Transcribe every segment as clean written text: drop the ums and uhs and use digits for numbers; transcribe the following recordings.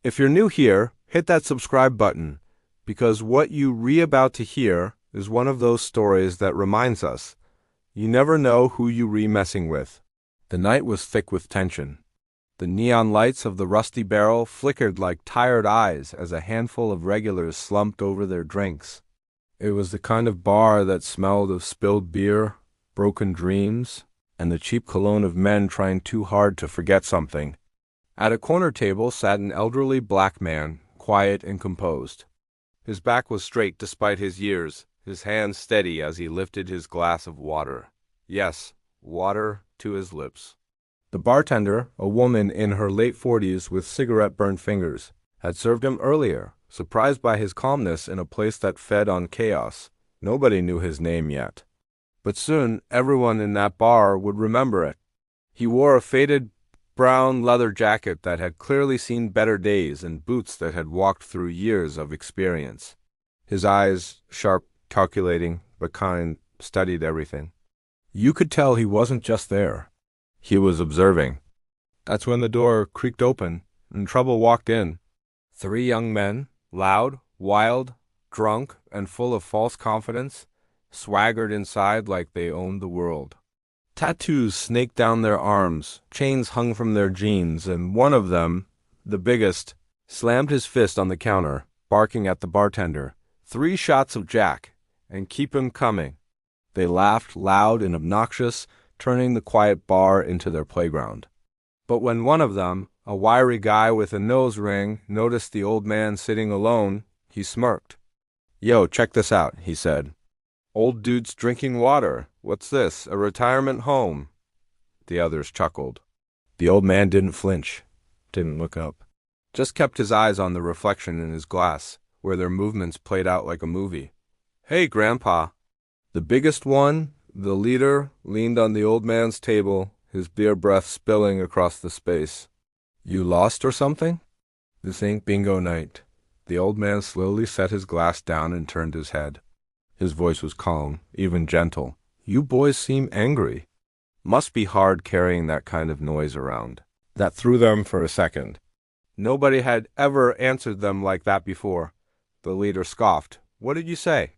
If you're new here, hit that subscribe button, because what you about to hear is one of those stories that reminds us you never know who you messing with. The night was thick with tension. The neon lights of the Rusty Barrel flickered like tired eyes as a handful of regulars slumped over their drinks. It was the kind of bar that smelled of spilled beer, broken dreams, and the cheap cologne of men trying too hard to forget something. At a corner table sat an elderly black man, quiet and composed. His back was straight despite his years, his hands steady as he lifted his glass of water. Yes, water to his lips. The bartender, a woman in her late 40s with cigarette-burned fingers, had served him earlier, surprised by his calmness in a place that fed on chaos. Nobody knew his name yet. But soon, everyone in that bar would remember it. He wore a faded brown leather jacket that had clearly seen better days and boots that had walked through years of experience. His eyes, sharp, calculating, but kind, studied everything. You could tell he wasn't just there. He was observing. That's when the door creaked open, and trouble walked in. 3 young men, loud, wild, drunk, and full of false confidence, swaggered inside like they owned the world. Tattoos snaked down their arms, chains hung from their jeans, and one of them, the biggest, slammed his fist on the counter, barking at the bartender, 3 shots of Jack, and keep him coming. They laughed loud and obnoxious, turning the quiet bar into their playground. But when one of them, a wiry guy with a nose ring, noticed the old man sitting alone, he smirked. "Yo, check this out," he said. "Old dude's drinking water. What's this, a retirement home?" The others chuckled. The old man didn't flinch, didn't look up. Just kept his eyes on the reflection in his glass, where their movements played out like a movie. "Hey, Grandpa." The biggest one, the leader, leaned on the old man's table, his beer breath spilling across the space. "You lost or something?" "This ain't bingo night." The old man slowly set his glass down and turned his head. His voice was calm, even gentle. "You boys seem angry." Must be hard carrying that kind of noise around. That threw them for a second. Nobody had ever answered them like that before. The leader scoffed. "What did you say?"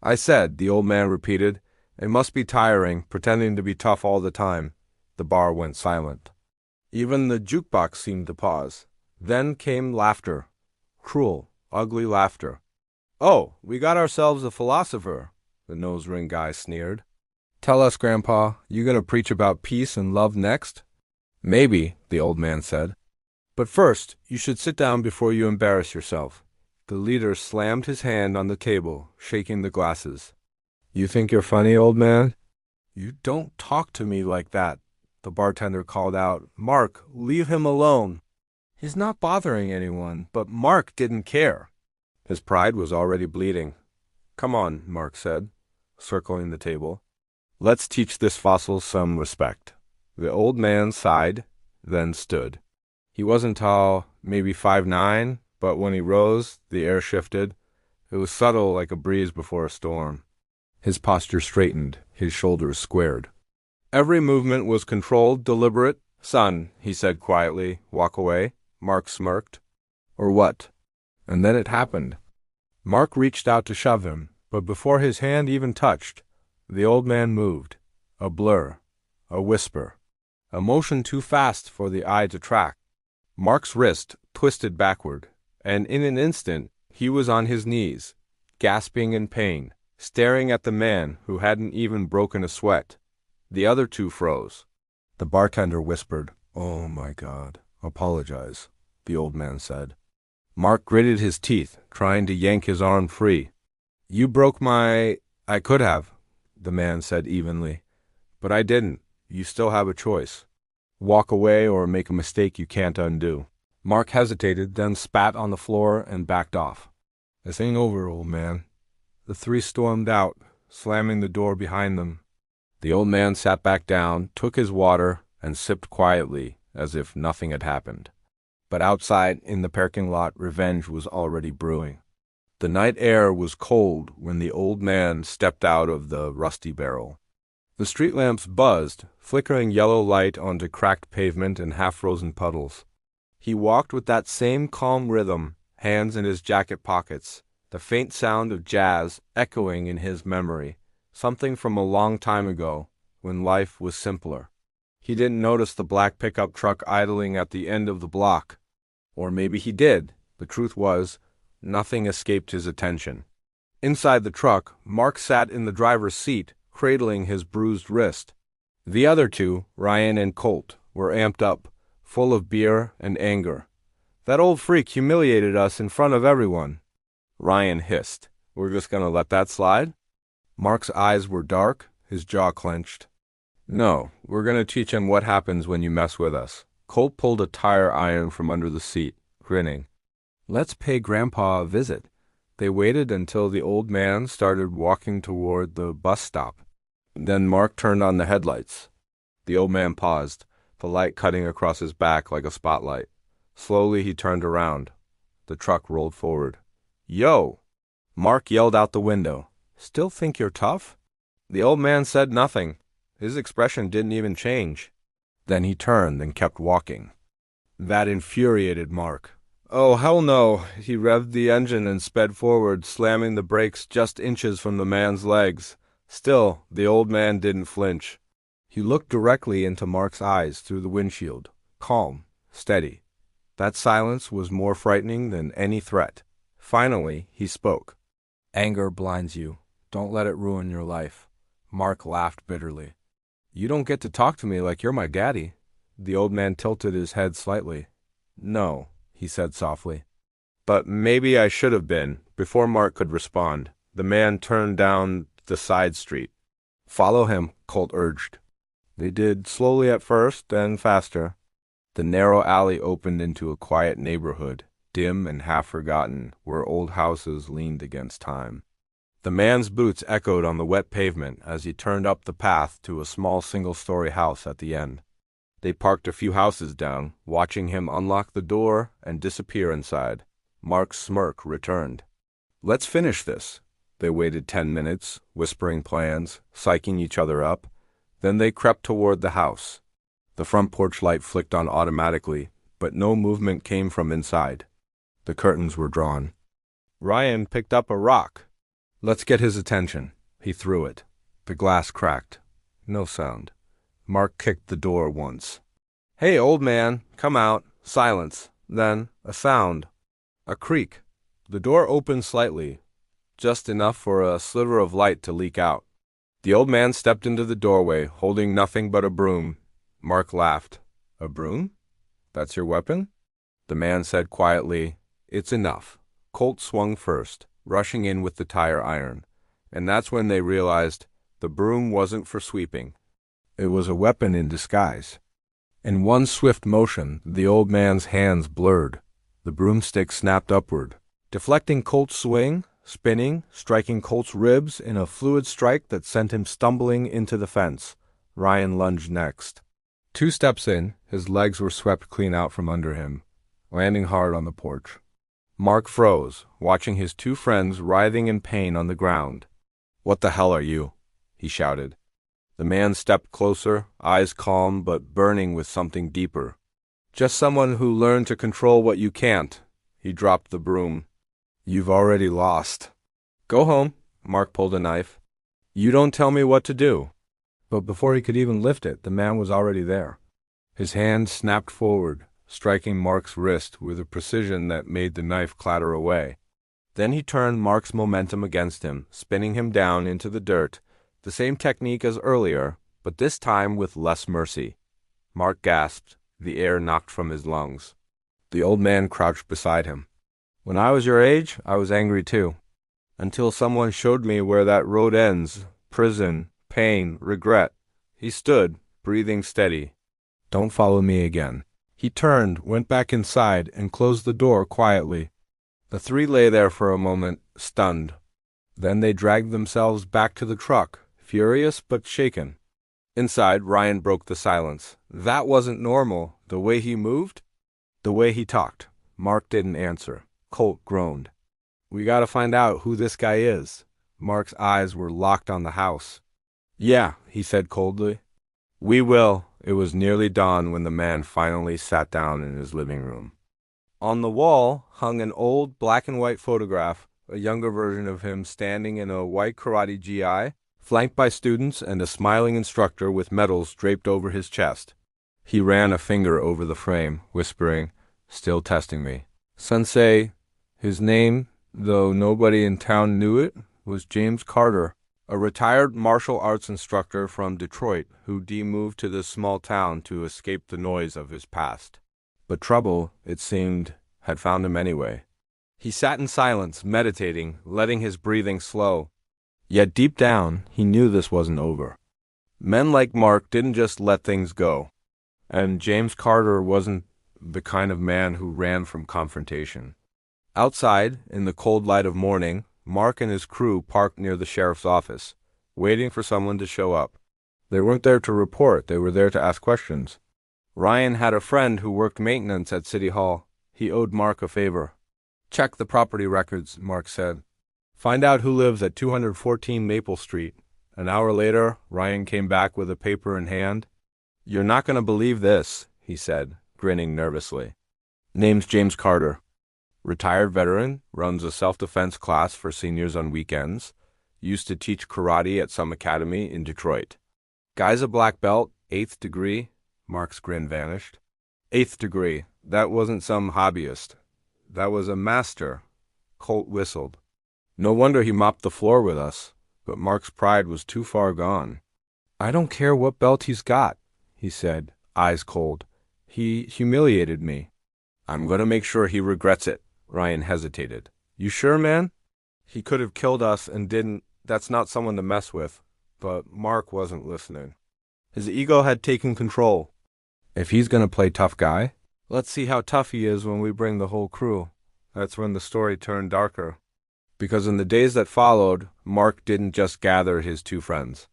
"I said," the old man repeated. "It must be tiring, pretending to be tough all the time." The bar went silent. Even the jukebox seemed to pause. Then came laughter. Cruel, ugly laughter. "Oh, we got ourselves a philosopher," the nose ring guy sneered. "Tell us, Grandpa, you gonna preach about peace and love next?" "Maybe," the old man said. "But first, you should sit down before you embarrass yourself." The leader slammed his hand on the table, shaking the glasses. "You think you're funny, old man?" "You don't talk to me like that," the bartender called out. "Mark, leave him alone." He's not bothering anyone, but Mark didn't care. His pride was already bleeding. "Come on," Mark said, circling the table. "Let's teach this fossil some respect." The old man sighed, then stood. He wasn't tall, maybe 5'9", but when he rose, the air shifted. It was subtle like a breeze before a storm. His posture straightened, his shoulders squared. Every movement was controlled, deliberate. "Son," he said quietly, "walk away." Mark smirked. "Or what?" And then it happened. Mark reached out to shove him, but before his hand even touched, the old man moved. A blur, a whisper, a motion too fast for the eye to track. Mark's wrist twisted backward, and in an instant he was on his knees, gasping in pain, staring at the man who hadn't even broken a sweat. The other 2 froze. The bartender whispered, "Oh my God, apologize," the old man said. Mark gritted his teeth, trying to yank his arm free. "You broke my—" "I could have," the man said evenly. "But I didn't. You still have a choice. Walk away or make a mistake you can't undo." Mark hesitated, then spat on the floor and backed off. "This ain't over, old man." The 3 stormed out, slamming the door behind them. The old man sat back down, took his water, and sipped quietly, as if nothing had happened. But outside, in the parking lot, revenge was already brewing. The night air was cold when the old man stepped out of the Rusty Barrel. The street lamps buzzed, flickering yellow light onto cracked pavement and half-frozen puddles. He walked with that same calm rhythm, hands in his jacket pockets, the faint sound of jazz echoing in his memory, something from a long time ago, when life was simpler. He didn't notice the black pickup truck idling at the end of the block. Or maybe he did. The truth was, nothing escaped his attention. Inside the truck, Mark sat in the driver's seat, cradling his bruised wrist. The other two, Ryan and Colt, were amped up, full of beer and anger. "That old freak humiliated us in front of everyone," Ryan hissed. "We're just gonna let that slide?" Mark's eyes were dark, his jaw clenched. "No, we're gonna teach him what happens when you mess with us." Colt pulled a tire iron from under the seat, grinning. "Let's pay Grandpa a visit." They waited until the old man started walking toward the bus stop. Then Mark turned on the headlights. The old man paused, the light cutting across his back like a spotlight. Slowly he turned around. The truck rolled forward. "Yo!" Mark yelled out the window. "Still think you're tough?" The old man said nothing. His expression didn't even change. Then he turned and kept walking. That infuriated Mark. "Oh, hell no." He revved the engine and sped forward, slamming the brakes just inches from the man's legs. Still, the old man didn't flinch. He looked directly into Mark's eyes through the windshield, calm, steady. That silence was more frightening than any threat. Finally, he spoke. "Anger blinds you. Don't let it ruin your life." Mark laughed bitterly. "You don't get to talk to me like you're my daddy." The old man tilted his head slightly. "No," he said softly. "But maybe I should have been." Before Mark could respond, the man turned down the side street. "Follow him," Colt urged. They did, slowly at first, then faster. The narrow alley opened into a quiet neighborhood, dim and half-forgotten, where old houses leaned against time. The man's boots echoed on the wet pavement as he turned up the path to a small single-story house at the end. They parked a few houses down, watching him unlock the door and disappear inside. Mark's smirk returned. "Let's finish this." They waited 10 minutes, whispering plans, psyching each other up. Then they crept toward the house. The front porch light flicked on automatically, but no movement came from inside. The curtains were drawn. Ryan picked up a rock. "Let's get his attention." He threw it. The glass cracked. No sound. Mark kicked the door once. "Hey, old man, come out." Silence. Then a sound. A creak. The door opened slightly, just enough for a sliver of light to leak out. The old man stepped into the doorway, holding nothing but a broom. Mark laughed. "A broom? That's your weapon?" The man said quietly, "It's enough." Colt swung first, rushing in with the tire iron. And that's when they realized the broom wasn't for sweeping. It was a weapon in disguise. In one swift motion, the old man's hands blurred. The broomstick snapped upward, deflecting Colt's swing, spinning, striking Colt's ribs in a fluid strike that sent him stumbling into the fence. Ryan lunged next. 2 steps in, his legs were swept clean out from under him, landing hard on the porch. Mark froze, watching his 2 friends writhing in pain on the ground. "What the hell are you?" he shouted. The man stepped closer, eyes calm but burning with something deeper. "Just someone who learned to control what you can't." He dropped the broom. "You've already lost." "Go home." Mark pulled a knife. "You don't tell me what to do." But before he could even lift it, the man was already there. His hand snapped forward, striking Mark's wrist with a precision that made the knife clatter away. Then he turned Mark's momentum against him, spinning him down into the dirt, the same technique as earlier, but this time with less mercy. Mark gasped, the air knocked from his lungs. The old man crouched beside him. "When I was your age, I was angry too. Until someone showed me where that road ends. Prison, pain, regret." He stood, breathing steady. "Don't follow me again." He turned, went back inside, and closed the door quietly. The 3 lay there for a moment, stunned. Then they dragged themselves back to the truck, furious but shaken. Inside, Ryan broke the silence. That wasn't normal. The way he moved, the way he talked. Mark didn't answer. Colt groaned. "We gotta find out who this guy is." Mark's eyes were locked on the house. "Yeah," he said coldly. "We will, It was nearly dawn when the man finally sat down in his living room. On the wall hung an old black and white photograph, a younger version of him standing in a white karate gi, flanked by students and a smiling instructor with medals draped over his chest. He ran a finger over the frame, whispering, "Still testing me." Sensei, his name, though nobody in town knew it, was James Carter, a retired martial arts instructor from Detroit who moved to this small town to escape the noise of his past. But trouble, it seemed, had found him anyway. He sat in silence, meditating, letting his breathing slow. Yet deep down, he knew this wasn't over. Men like Mark didn't just let things go. And James Carter wasn't the kind of man who ran from confrontation. Outside, in the cold light of morning, Mark and his crew parked near the sheriff's office, waiting for someone to show up. They weren't there to report, they were there to ask questions. Ryan had a friend who worked maintenance at City Hall. He owed Mark a favor. "Check the property records," Mark said. "Find out who lives at 214 Maple Street." An hour later, Ryan came back with a paper in hand. "You're not going to believe this," he said, grinning nervously. "Name's James Carter. Retired veteran, runs a self-defense class for seniors on weekends. Used to teach karate at some academy in Detroit. Guy's a black belt, 8th degree." Mark's grin vanished. "8th degree. That wasn't some hobbyist. That was a master." Colt whistled. No wonder he mopped the floor with us, but Mark's pride was too far gone. "I don't care what belt he's got," he said, eyes cold. "He humiliated me." "I'm going to make sure he regrets it." Ryan hesitated. "You sure, man?" "He could have killed us and didn't. That's not someone to mess with." But Mark wasn't listening. His ego had taken control. "If he's going to play tough guy, let's see how tough he is when we bring the whole crew." That's when the story turned darker. Because in the days that followed, Mark didn't just gather his 2 friends.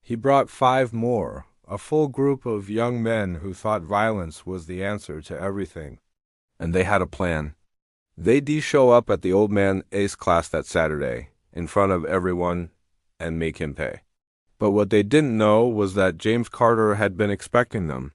He brought 5 more, a full group of young men who thought violence was the answer to everything. And they had a plan. They'd show up at the old man Ace class that Saturday, in front of everyone, and make him pay. But what they didn't know was that James Carter had been expecting them.